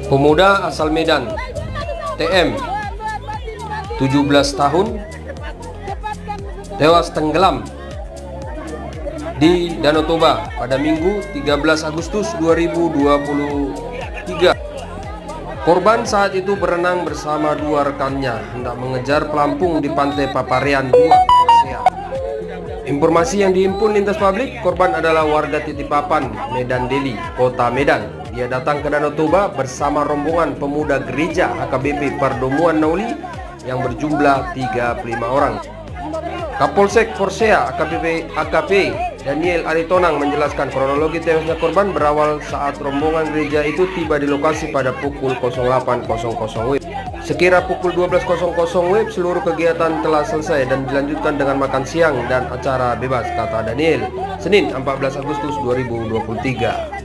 Pemuda asal Medan, TM, 17 tahun, tewas tenggelam di Danau Toba pada Minggu 13 Agustus 2023. Korban saat itu berenang bersama dua rekannya hendak mengejar pelampung di pantai Paparean 2, Korsea. Informasi yang dihimpun lintas publik, korban adalah warga Titipapan, Medan Deli, Kota Medan. Dia datang ke Danau Toba bersama rombongan pemuda gereja HKBP Pardomuan Nauli yang berjumlah 35 orang. Kapolsek Korsea AKP Daniel Aritonang menjelaskan kronologi tewasnya korban berawal saat rombongan gereja itu tiba di lokasi pada pukul 08.00 WIB. Sekira pukul 12.00 WIB seluruh kegiatan telah selesai dan dilanjutkan dengan makan siang dan acara bebas, kata Daniel, Senin 14 Agustus 2023.